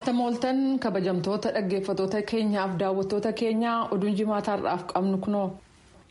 Attamooltan kabajamtoota dhaggeeffatoota keenyaaf daawwattoota keenyaa oduun jimaataarraaf qabnu kunoo.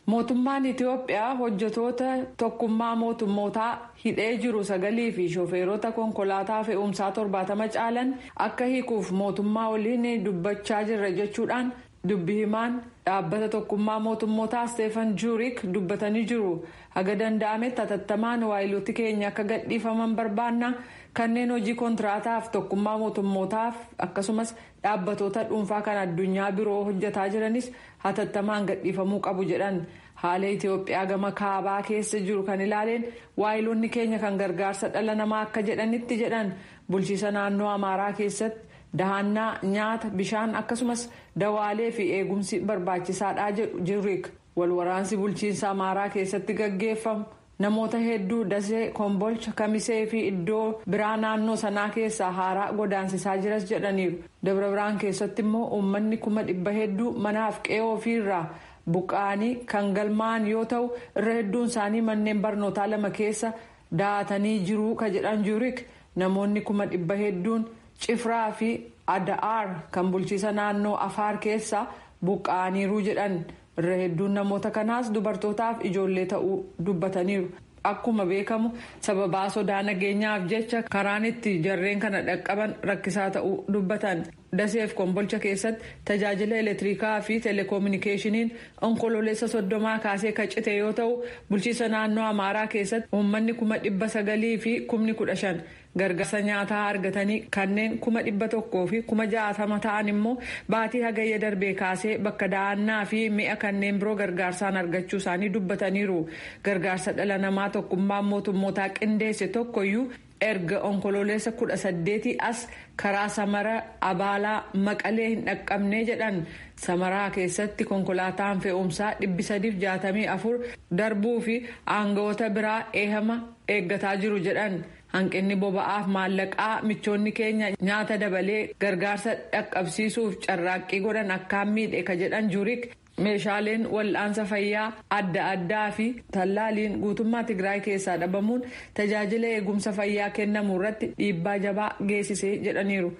Mootummaan Itiyoophiyaa hojjetoota tokkummaa mootummootaa hidhee jiru 9 fi shofeerota konkolaataa fe'umsaa 70 caalan akka hiikuuf mootummaa waliin dubbachaa jirra jechuudhaan dubbi himaan dhaabbata tokkummaa mootummootaa Steefan Juurik dubbatanii jiru. Haga danda'ametti hatattamaan waayilooti keenya akka gadhiifaman barbaanna. Kanneen hojii kontiraataaf tokkummaa mootummootaaf akkasumas dhaabbatoota dhuunfaa kan addunyaa biroo hojjetaa jiranis hatattamaan gadhiifamuu qabu jedhan. Haala Itiyoophiyaa gama kaabaa keessa jiru kan ilaaleen waayiloonni keenya kan gargaarsa dhala namaa akka jedhanitti jedhan bulchiisa naannoo Amaaraa keessatti dahannaa nyaata bishaan akkasumas dawaalee fi eegumsi barbaachisaadha jedhu Juurik. Walwaraansi bulchiinsa Amaaraa keessatti gaggeeffamu namoota hedduu Dasee, Kombolcha, Kamisee fi iddoo biraa naannoo sanaa keessaa haaraa godaansisaa jiras jedhaniiru. Dabra Biraan keessatti immoo uummanni 100,000 hedduu manaaf qe'ee ofiirraa buqqa'anii kan galmaa'an yoo ta'u irra hedduun isaanii manneen barnootaa 2 keessa daatanii jiru ka jedhan Juurik. Namoonni 100,000 hedduun Cifraa fi Ada'aar kan bulchiisa naannoo Afaar keessa buqqa'aniiru jedhan. Irra hedduun namoota kanaas dubartootaaf ijoollee ta'uu dubbataniiru. Akkuma beekamu sababaa sodaa nageenyaaf jecha karaan itti jarreen kana dhaqqaban rakkisaa ta'uu dubbatan. Daseef Kombolcha keessatti tajaajila elektirikaa fi telekominikeeshiniin onkololeessa 30 kaasee kacite yoo ta'u bulchiisa naannoo Amaaraa keessatti uummanni 900,000 fi 15,000 gargaarsa nyaataa argatanii kanneen 100,000 fi 60,000 ta'an immoo baatii hagayya darbee kaasee bakka da'annaa fi mi'a kanneen biroo gargaarsaan argachuu isaanii dubbataniiru. Gargaarsa dhala namaa tokkummaan mootummootaa qindeesse tokkoyyuu erga onkololeessa 18 as karaa Samara Abaalaa Maqalee hin dhaqqabne jedhan. Samaraa keessatti konkolaataan fe'umsaa 364 darbuu fi aangawoota biraa eehama eeggataa jiru jedhan. Hanqinni boba'aaf maallaqaa michoonni keenya nyaata dabalee gargaarsa dhaqqabsiisuuf carraaqqii godhan akkaan miidhe ka jedhan Juurik. Meeshaaleen wal'aansa fayyaa adda addaa fi tallaaliin guutummaa Tigraay keessaa dhabamuun tajaajila eegumsa fayyaa kennamu irratti dhiibbaa jabaa geessisee jedhaniiru.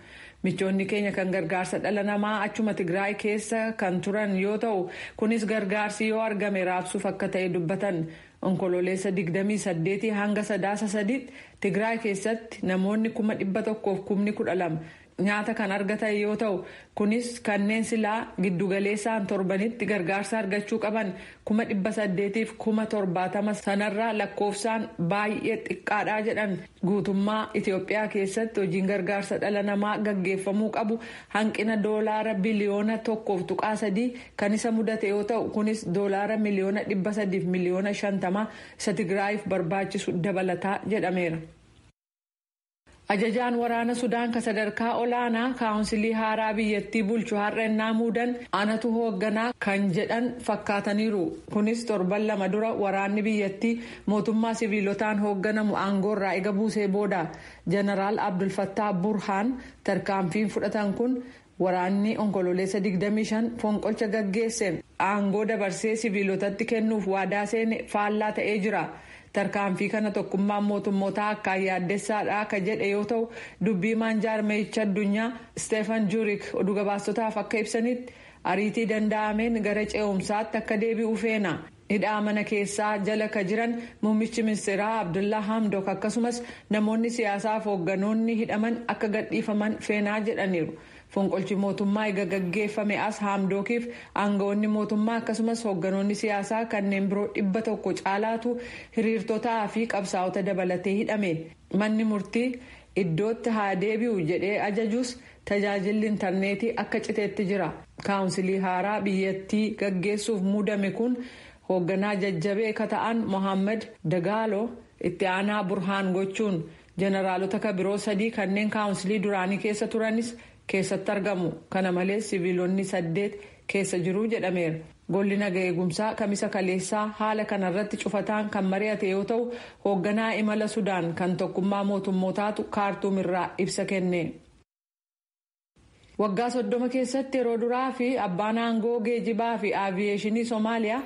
Michoonni keenya kan gargaarsa dhala namaa achuma Tigraay keessa kan turan yoo ta'u kunis gargaarsi yoo argame raabsuuf akka ta'e dubbatan. Onkololeessa 28 hanga Sadaasa 3 Tigraay keessatti namoonni 112,012 nyaata kan argatan yoo ta'u kunis kanneen silaa giddugaleessaan torbanitti gargaarsa argachuu qaban 870,070 sanarraa lakkoofsaan baay'ee xiqqaadhaa jedhan. Guutummaa Itiyoophiyaa keessatti hojiin gargaarsa dhala namaa gaggeeffamuu qabu hanqina doolaara biliyoona 1.3 kan isa mudate yoo ta'u kunis doolaara miliyoona 300 miliyoona 50 isa Tigraayiif barbaachisu dabalataa jedhameera. Ajajaan waraana Sudaan ka sadarkaa olaanaa kaawunsilii haaraa biyyattii bulchu har'a ennaa muudan anatu hoogganaa kan jedhan fakkaataniiru. Kunis torban 2 dura waraanni biyyattii mootummaa siviilotaan hoogganamu aangoorraa ega buusee booda. Jeneraal Abdul Fattah Burhaan tarkaanfiin fudhatan kun waraanni onkololeessa 25 fonqolcha gaggeesseen aangoo dabarsee siviilotatti kennuuf waadaa seene faallaa ta'ee jira. Tarkaanfii kana tokkummaan mootummootaa akkaan yaaddessaadha ka jedhe yoo ta'u dubbii jaarmayicha addunyaa Steefan Juurik oduu gabaastotaaf akka ibsanitti ariitii danda'ameen gara ce'umsaatti akka deebi'u feena. Hidhaa mana keessaa jala ka jiran muummichi ministeeraa Abdullaa Hamdok akkasumas namoonni siyaasaaf hoogganoonni hidhaman akka gadhiifaman feenaa jedhaniiru. Fonqolchi mootummaa eega gaggeeffame as Hamdokiif aangawoonni mootummaa akkasumas hoogganoonni siyaasaa kanneen biroo 100 caalaatu hiriirtotaa fi qabsaa'ota dabalatee hidhame. Manni murtii iddootti haa deebi'u jedhee ajajuus tajaajilli intarneetii akka citeetti jira. Kaawunsilii haaraa biyyattii gaggeessuuf muudame kun hoogganaa jajjabee ka ta'an Mohaammed Dagaaloo itti aanaa Burhaan gochuun jeneraalota ka biroo 3 kanneen kaawunsilii duraanii keessa turanis keessatti argamu. Kana malees siviilonni 8 keessa jiru jedhameera. Golli naga eegumsaa kamisa kaleessaa haala kanarratti cufataan kan mari'ate yoo ta'u hoogganaa imala Sudaan kan tokkummaa mootummootaatu Kaartuum irraa ibsa kenne. Waggaa 30 keessatti yeroo duraa fi abbaan aangoo geejibaa fi aaviyeeshinii Somaaliyaa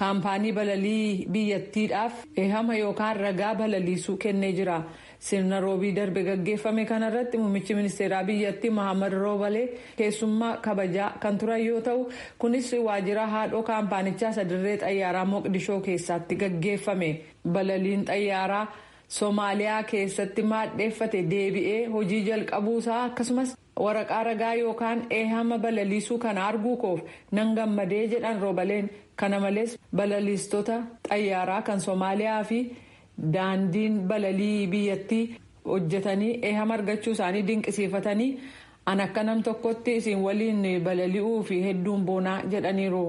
kaampaanii balalii biyyattiidhaaf eehama yookaan ragaa balaliisuu kennee jira. sirna roobii darbe gaggeeffame kanarratti muummichi ministeeraa biyyattii Mohaammed Roobalee keessummaa kabajaa kan turan yoo ta'u kunis waajjira haadhoo kaampaanichaa sadarree xayyaaraa Moqdishoo keessatti gaggeeffame. Balaliin xayyaaraa Soomaaliyaa keessatti maadheeffate deebi'ee hojii jalqabuusaa akkasumas waraqaa ragaa yookaan eehama balaliisuu kana arguu koof nan gammadee jedhan Roobaleen. Kana malees balaliistota xayyaaraa kan Soomaaliyaa fi daandiin balalii biyyattii hojjetanii eehama argachuu isaanii dinqisiifatanii an akka nam tokkotti isin waliin balali'uu fi hedduun boonaa jedhaniiru.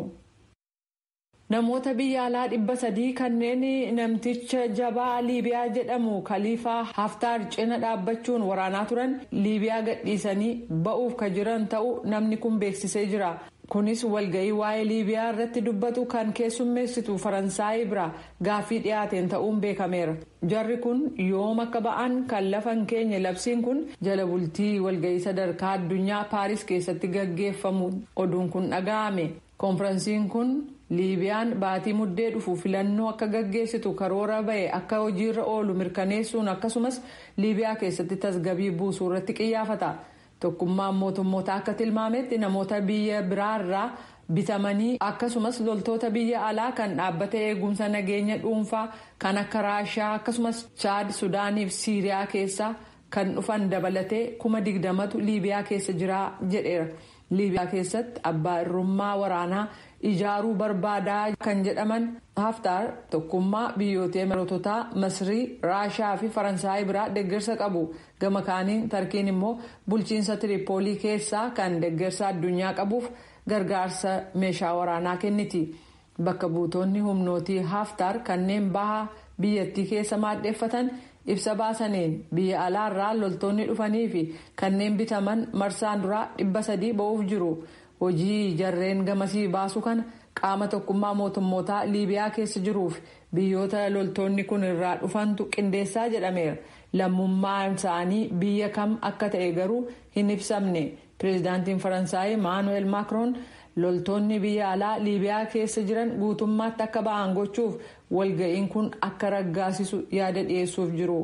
Namoota biyya alaa 300 kanneen namticha jabaa Liibiyaa jedhamu Khaliifaa Haftaar cina dhaabbachuun waraanaa turan Liibiyaa gadhiisanii ba'uuf ka jiran ta'uu namni kun beeksisee jira. Kunis walga'ii waa'ee Liibiyaa irratti dubbatu kan keessummeessitu Faransaay bira gaaffii dhiyaateen ta'uun beekameera. Jarri kun yoom akka ba'an kan lafa hin keenye labsiin kun jala bultii walga'ii sadarkaa addunyaa Paaris keessatti gaggeeffamu oduun kun dhaga'ame. Konferansiin kun Liibiyaan baatii muddee dhufu filannoo akka gaggeessitu karoora ba'e akka hojiirra oolu mirkaneessuun akkasumas Liibiyaa keessatti tasgabbii buusuu irratti xiyyeeffata. Tokkummaan mootummootaa akka tilmaametti namoota biyya biraarraa bitamanii akkasumas loltoota biyya alaa kan dhaabbata eegumsa nageenya dhuunfaa kan akka Raashiyaa akkasumas Chaad, Sudaanii fi Siiriyaa keessaa kan dhufan dabalatee 20,000tu Liibiyaa keessa jira jedheera. Liibiyaa keessatti abbaa irrummaa waraanaa ijaaruu barbaadaa kan jedhaman Haftaar tokkummaa biyyoota Imireetotaa, Masrii, Raashiyaa fi Faransaay biraa deeggarsa qabu. Gama kaaniin Tarkiin immoo bulchiinsa Tiripoolii keessaa kan deeggarsa addunyaa qabuuf gargaarsa meeshaa waraanaa kenniti. Bakka buutonni humnootii Haftaar kanneen baha biyyattii keessa maadheeffatan ibsa baasaniin biyya alaarraa loltoonni dhufanii fi kanneen bitaman marsaan duraa 300 ba'uuf jiru. Hojii jarreen gamasii baasu kana qaama tokkummaa mootummootaa Liibiyaa keessa jiruuf biyyoota loltoonni kun irraa dhufantu qindeessaa jedhameera. Lammummaan isaanii biyya kam akka ta'e garuu hin ibsamne. Pireezidaantiin Faransaay Maanuweel Maakiroon loltoonni biyya alaa Liibiyaa keessa jiran guutummaatti akka ba'an gochuuf walga'iin kun akka raggaasisu yaada dhiyeessuuf jiru.